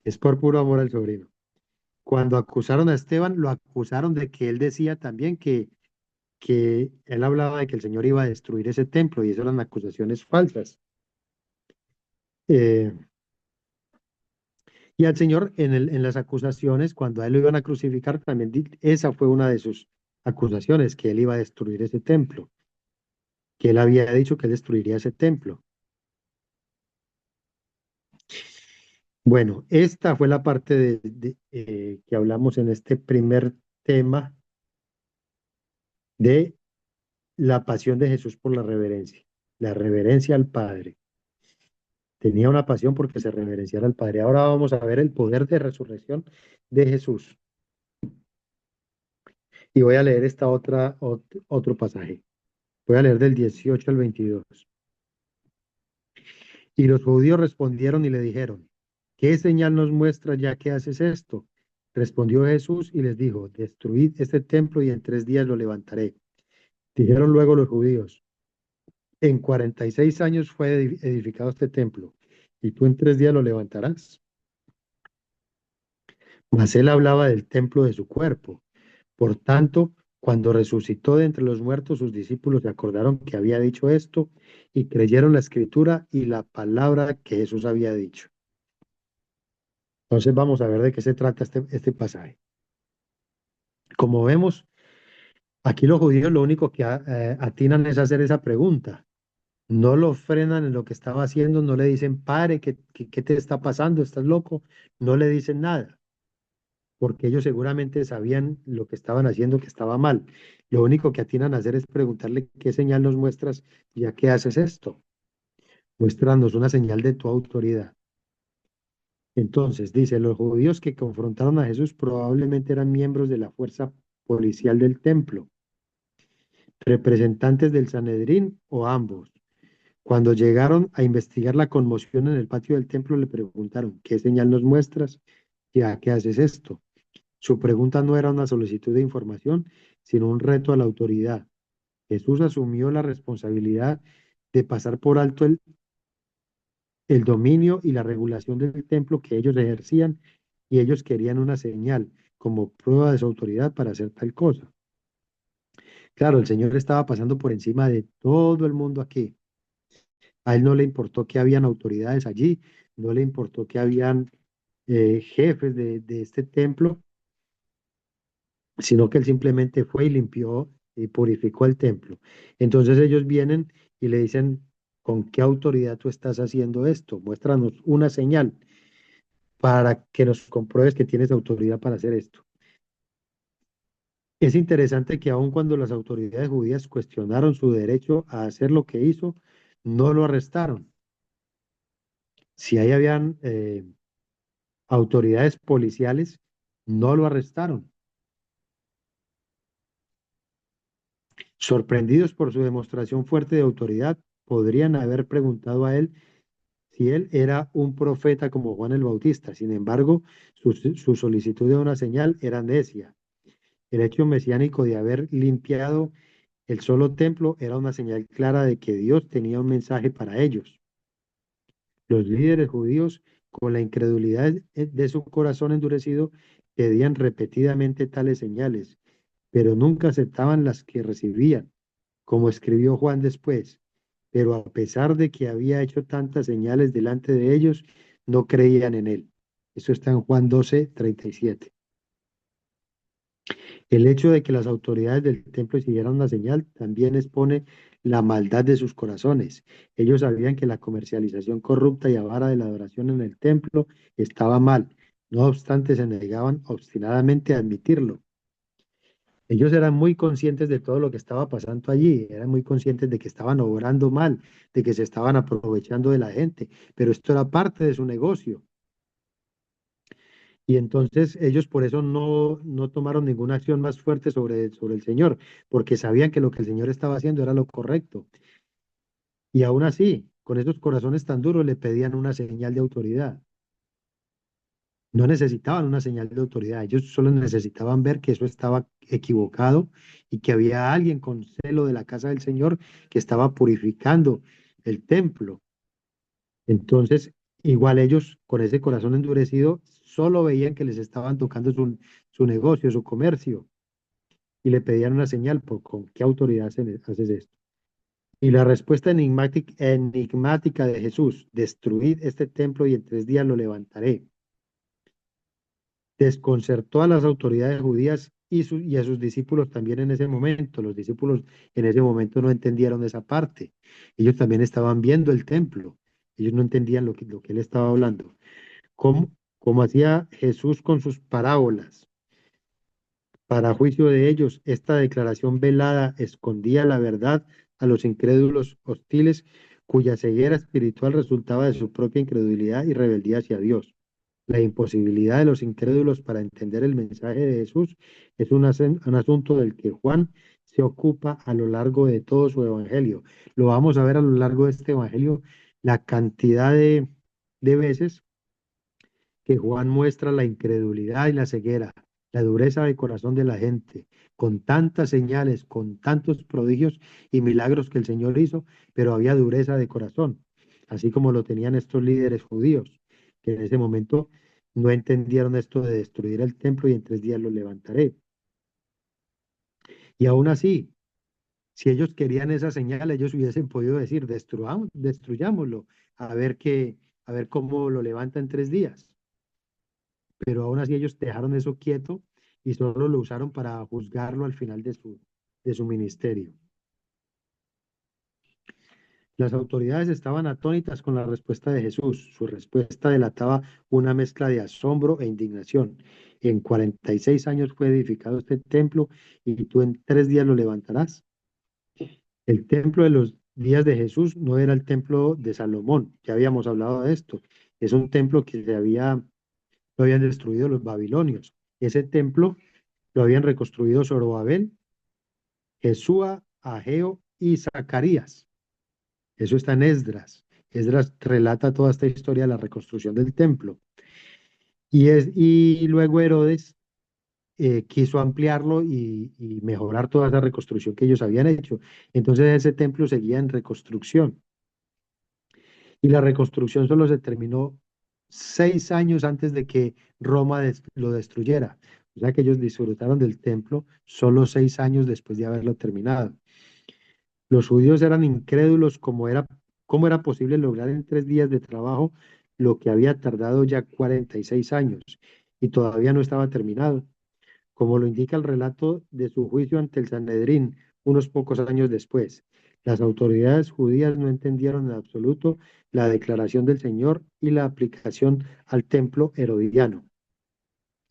es por puro amor al sobrino. Cuando acusaron a Esteban, lo acusaron de que él decía también que él hablaba de que el Señor iba a destruir ese templo y esas eran acusaciones falsas. Eh, y al Señor en las acusaciones, cuando a él lo iban a crucificar, también esa fue una de sus acusaciones, que él iba a destruir ese templo, que él había dicho que él destruiría ese templo. Bueno, esta fue la parte que hablamos en este primer tema de la pasión de Jesús por la reverencia al Padre. Tenía una pasión porque se reverenciara al Padre. Ahora vamos a ver el poder de resurrección de Jesús. Y voy a leer otro pasaje. Voy a leer del 18 al 22. Y los judíos respondieron y le dijeron, ¿qué señal nos muestra ya que haces esto? Respondió Jesús y les dijo, destruid este templo y en 3 días lo levantaré. Dijeron luego los judíos, en 46 años fue edificado este templo, y tú en 3 días lo levantarás. Mas él hablaba del templo de su cuerpo. Por tanto, cuando resucitó de entre los muertos, sus discípulos se acordaron que había dicho esto y creyeron la escritura y la palabra que Jesús había dicho. Entonces vamos a ver de qué se trata este pasaje. Como vemos, aquí los judíos lo único que atinan es hacer esa pregunta. No lo frenan en lo que estaba haciendo, no le dicen, pare, ¿qué te está pasando? ¿Estás loco? No le dicen nada, porque ellos seguramente sabían lo que estaban haciendo, que estaba mal. Lo único que atinan a hacer es preguntarle qué señal nos muestras, ya que haces esto. Muéstranos una señal de tu autoridad. Entonces, dice, los judíos que confrontaron a Jesús probablemente eran miembros de la fuerza policial del templo, representantes del Sanedrín o ambos. Cuando llegaron a investigar la conmoción en el patio del templo, le preguntaron, ¿qué señal nos muestras? ¿Ya qué haces esto? Su pregunta no era una solicitud de información, sino un reto a la autoridad. Jesús asumió la responsabilidad de pasar por alto el dominio y la regulación del templo que ellos ejercían, y ellos querían una señal como prueba de su autoridad para hacer tal cosa. Claro, el Señor estaba pasando por encima de todo el mundo aquí. A él no le importó que habían autoridades allí, no le importó que habían jefes de este templo, sino que él simplemente fue y limpió y purificó el templo. Entonces ellos vienen y le dicen, ¿con qué autoridad tú estás haciendo esto? Muéstranos una señal para que nos compruebes que tienes autoridad para hacer esto. Es interesante que aun cuando las autoridades judías cuestionaron su derecho a hacer lo que hizo, no lo arrestaron. Si ahí habían autoridades policiales, no lo arrestaron. Sorprendidos por su demostración fuerte de autoridad, podrían haber preguntado a él si él era un profeta como Juan el Bautista. Sin embargo, su solicitud de una señal era necia. El hecho mesiánico de haber limpiado el solo templo era una señal clara de que Dios tenía un mensaje para ellos. Los líderes judíos, con la incredulidad de su corazón endurecido, pedían repetidamente tales señales, pero nunca aceptaban las que recibían, como escribió Juan después. Pero a pesar de que había hecho tantas señales delante de ellos, no creían en él. Eso está en Juan 12:37. El hecho de que las autoridades del templo siguieran una señal también expone la maldad de sus corazones. Ellos sabían que la comercialización corrupta y avara de la adoración en el templo estaba mal. No obstante, se negaban obstinadamente a admitirlo. Ellos eran muy conscientes de todo lo que estaba pasando allí, eran muy conscientes de que estaban obrando mal, de que se estaban aprovechando de la gente, pero esto era parte de su negocio. Y entonces ellos por eso no tomaron ninguna acción más fuerte sobre el Señor, porque sabían que lo que el Señor estaba haciendo era lo correcto. Y aún así, con esos corazones tan duros, le pedían una señal de autoridad. No necesitaban una señal de autoridad, ellos solo necesitaban ver que eso estaba equivocado y que había alguien con celo de la casa del Señor que estaba purificando el templo. Entonces, igual ellos con ese corazón endurecido solo veían que les estaban tocando su negocio, su comercio. y le pedían una señal, ¿con qué autoridad haces esto? Y la respuesta enigmática de Jesús: destruid este templo y en 3 días lo levantaré, desconcertó a las autoridades judías y a sus discípulos también en ese momento. Los discípulos en ese momento no entendieron esa parte. Ellos también estaban viendo el templo. Ellos no entendían lo que él estaba hablando. Como hacía Jesús con sus parábolas. Para juicio de ellos, esta declaración velada escondía la verdad a los incrédulos hostiles, cuya ceguera espiritual resultaba de su propia incredulidad y rebeldía hacia Dios. La imposibilidad de los incrédulos para entender el mensaje de Jesús es un asunto del que Juan se ocupa a lo largo de todo su evangelio. Lo vamos a ver a lo largo de este evangelio, la cantidad de veces que Juan muestra la incredulidad y la ceguera, la dureza de corazón de la gente, con tantas señales, con tantos prodigios y milagros que el Señor hizo, pero había dureza de corazón, así como lo tenían estos líderes judíos, que en ese momento no entendieron esto de destruir el templo y en 3 días lo levantaré. Y aún así, si ellos querían esa señal, ellos hubiesen podido decir: destruyámoslo, a ver cómo lo levanta en 3 días. Pero aún así ellos dejaron eso quieto y solo lo usaron para juzgarlo al final de su ministerio. Las autoridades estaban atónitas con la respuesta de Jesús. Su respuesta delataba una mezcla de asombro e indignación. En 46 años fue edificado este templo y tú en 3 días lo levantarás. El templo de los días de Jesús no era el templo de Salomón, ya habíamos hablado de esto. Es un templo que lo habían destruido los babilonios. Ese templo lo habían reconstruido Zorobabel, Jesúa, Ageo y Zacarías. Eso está en Esdras. Esdras relata toda esta historia de la reconstrucción del templo. Y luego Herodes quiso ampliarlo y mejorar toda esa reconstrucción que ellos habían hecho. Entonces ese templo seguía en reconstrucción. Y la reconstrucción solo se terminó 6 años antes de que Roma lo destruyera. O sea que ellos disfrutaron del templo solo 6 años después de haberlo terminado. Los judíos eran incrédulos cómo era posible lograr en 3 días de trabajo lo que había tardado ya 46 años y todavía no estaba terminado, como lo indica el relato de su juicio ante el Sanedrín unos pocos años después. Las autoridades judías no entendieron en absoluto la declaración del Señor y la aplicación al templo herodiano.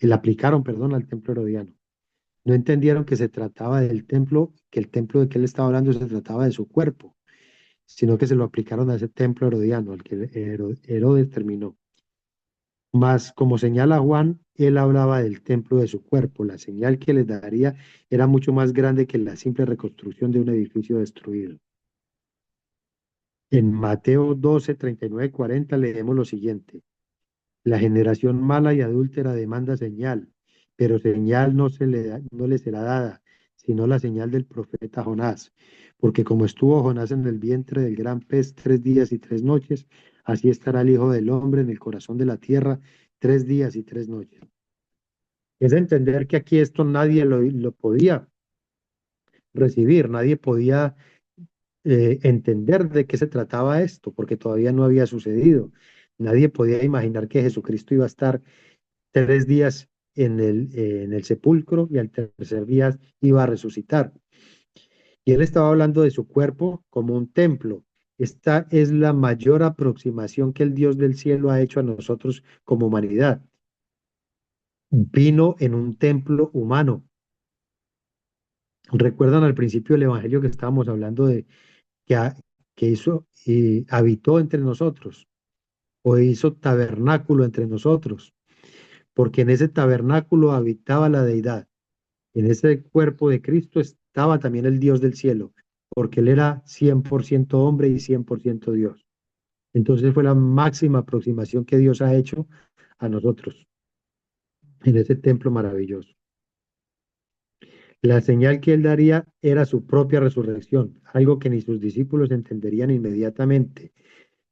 La aplicaron, perdón, al templo herodiano. No entendieron que se trataba del templo, que el templo de que él estaba hablando se trataba de su cuerpo, sino que se lo aplicaron a ese templo herodiano, al que Herodes terminó. Mas, como señala Juan, él hablaba del templo de su cuerpo. La señal que les daría era mucho más grande que la simple reconstrucción de un edificio destruido. En Mateo 12, 39, 40 leemos lo siguiente: la generación mala y adúltera demanda señal, pero señal no le será dada, sino la señal del profeta Jonás. Porque como estuvo Jonás en el vientre del gran pez 3 días y 3 noches, así estará el Hijo del Hombre en el corazón de la tierra 3 días y 3 noches. Es entender que aquí esto nadie lo podía recibir, nadie podía entender de qué se trataba esto, porque todavía no había sucedido. Nadie podía imaginar que Jesucristo iba a estar 3 días en el sepulcro y al tercer día iba a resucitar. Y él estaba hablando de su cuerpo como un templo. Esta es la mayor aproximación que el Dios del cielo ha hecho a nosotros como humanidad. Vino en un templo humano. ¿Recuerdan al principio del Evangelio que estábamos hablando de que, que hizo y habitó entre nosotros o hizo tabernáculo entre nosotros? Porque en ese tabernáculo habitaba la deidad. En ese cuerpo de Cristo estaba también el Dios del cielo, porque Él era 100% hombre y 100% Dios. Entonces fue la máxima aproximación que Dios ha hecho a nosotros en ese templo maravilloso. La señal que Él daría era su propia resurrección, algo que ni sus discípulos entenderían inmediatamente.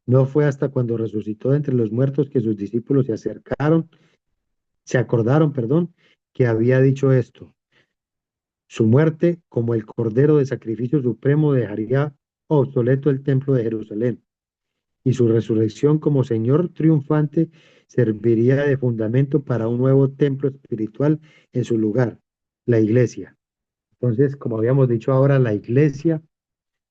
No fue hasta cuando resucitó de entre los muertos que sus discípulos se acordaron, perdón, que había dicho esto. Su muerte, como el cordero de sacrificio supremo, dejaría obsoleto el templo de Jerusalén, y su resurrección como Señor triunfante serviría de fundamento para un nuevo templo espiritual en su lugar, la iglesia. Entonces, como habíamos dicho ahora, la iglesia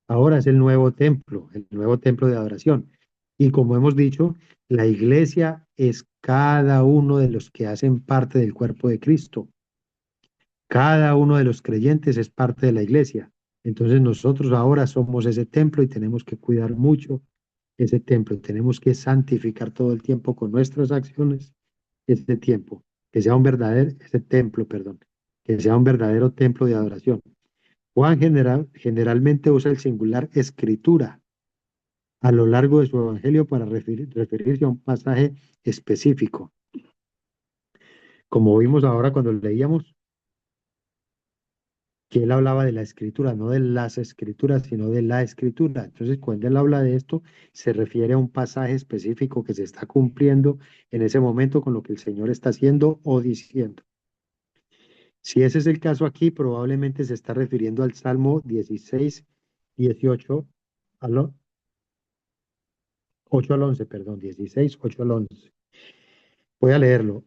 ahora es el nuevo templo de adoración. Y como hemos dicho, la iglesia es cada uno de los que hacen parte del cuerpo de Cristo. Cada uno de los creyentes es parte de la iglesia. Entonces nosotros ahora somos ese templo y tenemos que cuidar mucho ese templo. Tenemos que santificar todo el tiempo con nuestras acciones ese tiempo, que sea un verdadero, ese templo, perdón, que sea un verdadero templo de adoración. Juan generalmente usa el singular escritura a lo largo de su evangelio para referirse a un pasaje específico. Como vimos ahora cuando leíamos, que él hablaba de la escritura, no de las escrituras, sino de la escritura. Entonces, cuando él habla de esto, se refiere a un pasaje específico que se está cumpliendo en ese momento con lo que el Señor está haciendo o diciendo. Si ese es el caso aquí, probablemente se está refiriendo al Salmo 16, 18, al 8 al 11, perdón, 16, 8 al 11. Voy a leerlo.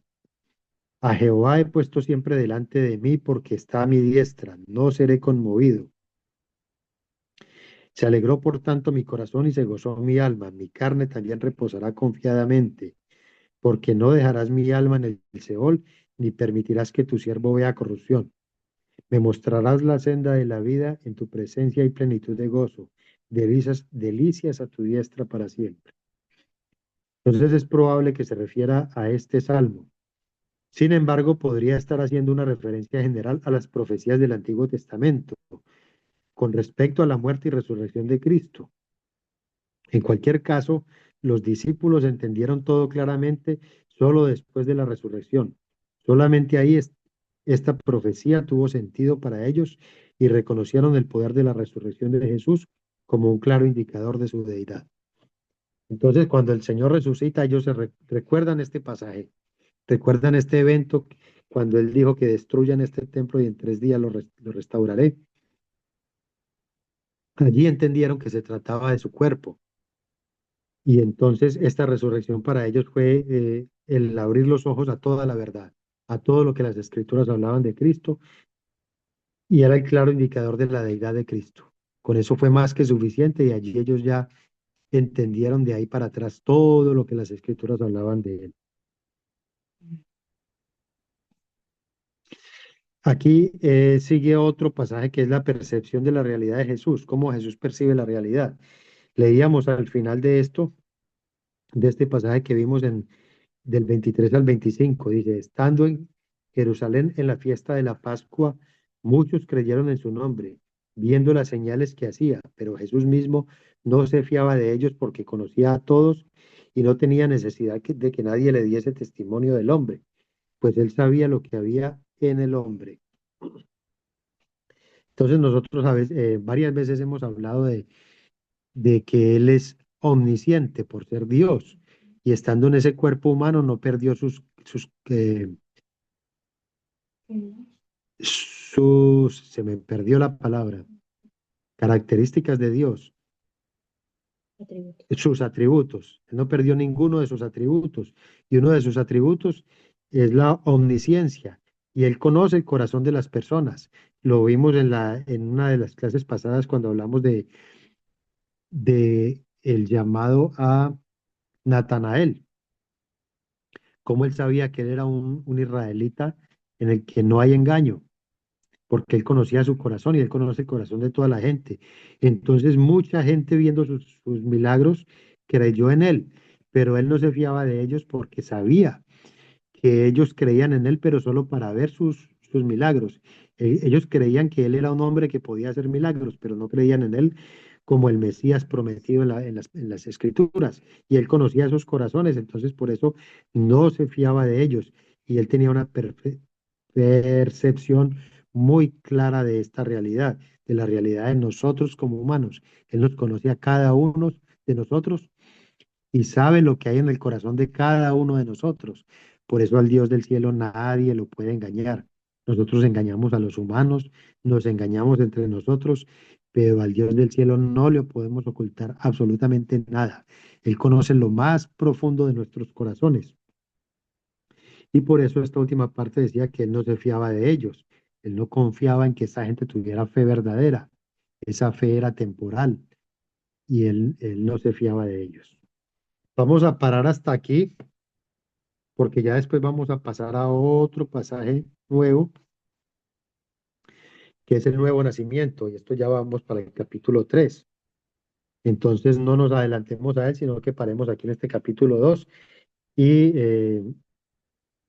A Jehová he puesto siempre delante de mí porque está a mi diestra, no seré conmovido. Se alegró por tanto mi corazón y se gozó mi alma. Mi carne también reposará confiadamente, porque no dejarás mi alma en el Seol, ni permitirás que tu siervo vea corrupción. Me mostrarás la senda de la vida, en tu presencia y plenitud de gozo, delicias, delicias a tu diestra para siempre. Entonces es probable que se refiera a este salmo. Sin embargo, podría estar haciendo una referencia general a las profecías del Antiguo Testamento con respecto a la muerte y resurrección de Cristo. En cualquier caso, los discípulos entendieron todo claramente solo después de la resurrección. Solamente ahí esta profecía tuvo sentido para ellos y reconocieron el poder de la resurrección de Jesús como un claro indicador de su deidad. Entonces, cuando el Señor resucita, ellos recuerdan este pasaje, recuerdan este evento cuando Él dijo que destruyan este templo y en 3 días lo restauraré. Allí entendieron que se trataba de su cuerpo. Y entonces esta resurrección para ellos fue el abrir los ojos a toda la verdad, a todo lo que las escrituras hablaban de Cristo, y era el claro indicador de la deidad de Cristo. Con eso fue más que suficiente y allí ellos ya entendieron de ahí para atrás todo lo que las escrituras hablaban de él. Aquí sigue otro pasaje que es la percepción de la realidad de Jesús, cómo Jesús percibe la realidad. Leíamos al final de esto, de este pasaje que vimos en del 23 al 25, dice, estando en Jerusalén en la fiesta de la Pascua, muchos creyeron en su nombre, viendo las señales que hacía, pero Jesús mismo no se fiaba de ellos porque conocía a todos y no tenía necesidad de que nadie le diese testimonio del hombre, pues él sabía lo que había en el hombre. Entonces nosotros varias veces hemos hablado de que él es omnisciente por ser Dios y estando en ese cuerpo humano no perdió se me perdió la palabra, características de Dios, sus atributos. Él no perdió ninguno de sus atributos. Y uno de sus atributos es la omnisciencia. Y él conoce el corazón de las personas. Lo vimos en una de las clases pasadas cuando hablamos de el llamado a Natanael, cómo él sabía que él era un israelita en el que no hay engaño, porque él conocía su corazón y él conoce el corazón de toda la gente. Entonces mucha gente viendo sus milagros creyó en él, pero él no se fiaba de ellos porque sabía que ellos creían en él, pero solo para ver sus milagros. Ellos creían que él era un hombre que podía hacer milagros, pero no creían en él como el Mesías prometido en las Escrituras. Y él conocía sus corazones, entonces por eso no se fiaba de ellos. Y él tenía una percepción muy clara de esta realidad, de la realidad de nosotros como humanos. Él nos conoce a cada uno de nosotros y sabe lo que hay en el corazón de cada uno de nosotros. Por eso al Dios del cielo nadie lo puede engañar. Nosotros engañamos a los humanos, nos engañamos entre nosotros, pero al Dios del cielo no le podemos ocultar absolutamente nada. Él conoce lo más profundo de nuestros corazones. Y por eso esta última parte decía que él no se fiaba de ellos. Él no confiaba en que esa gente tuviera fe verdadera. Esa fe era temporal y él no se fiaba de ellos. Vamos a parar hasta aquí porque ya después vamos a pasar a otro pasaje nuevo, que es el nuevo nacimiento. Y esto ya vamos para el capítulo 3. Entonces no nos adelantemos a él, sino que paremos aquí en este capítulo 2 y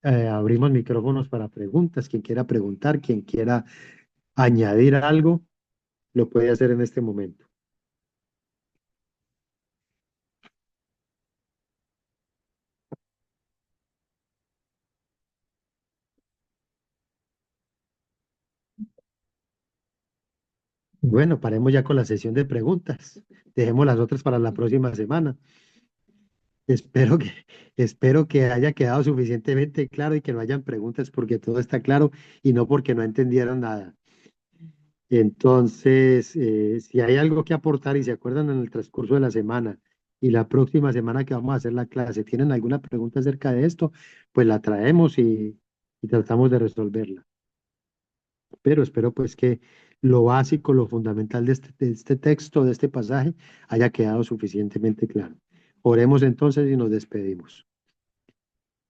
abrimos micrófonos para preguntas. Quien quiera preguntar, quien quiera añadir algo, lo puede hacer en este momento. Bueno, paremos ya con la sesión de preguntas. Dejemos las otras para la próxima semana. Espero que, espero que haya quedado suficientemente claro y que no hayan preguntas porque todo está claro y no porque no entendieron nada. Entonces, si hay algo que aportar y se acuerdan en el transcurso de la semana y la próxima semana que vamos a hacer la clase, ¿tienen alguna pregunta acerca de esto? Pues la traemos y tratamos de resolverla. Pero espero pues que lo básico, lo fundamental de este texto, de este pasaje, haya quedado suficientemente claro. Oremos entonces y nos despedimos.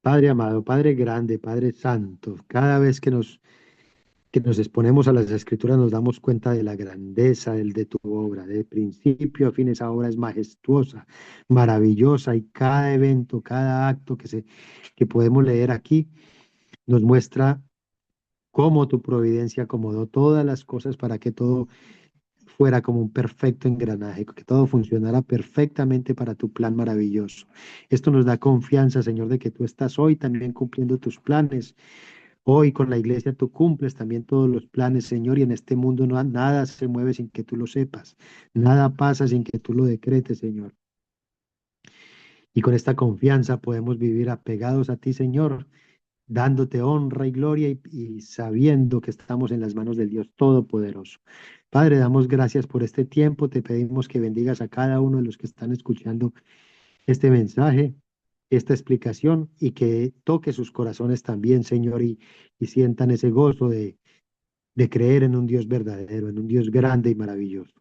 Padre amado, Padre grande, Padre santo, cada vez que nos exponemos a las escrituras nos damos cuenta de la grandeza de tu obra. De principio a fin esa obra es majestuosa, maravillosa y cada evento, cada acto que podemos leer aquí nos muestra cómo tu providencia acomodó todas las cosas para que todo fuera como un perfecto engranaje, que todo funcionara perfectamente para tu plan maravilloso. Esto nos da confianza, Señor, de que tú estás hoy también cumpliendo tus planes. Hoy con la iglesia tú cumples también todos los planes, Señor, y en este mundo no, nada se mueve sin que tú lo sepas. Nada pasa sin que tú lo decretes, Señor. Y con esta confianza podemos vivir apegados a ti, Señor, dándote honra y gloria y sabiendo que estamos en las manos del Dios Todopoderoso. Padre, damos gracias por este tiempo. Te pedimos que bendigas a cada uno de los que están escuchando este mensaje, esta explicación y que toque sus corazones también, Señor, y sientan ese gozo de creer en un Dios verdadero, en un Dios grande y maravilloso.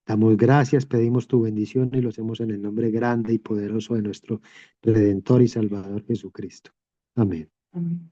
Damos gracias, pedimos tu bendición y lo hacemos en el nombre grande y poderoso de nuestro Redentor y Salvador Jesucristo. Amén. Amén.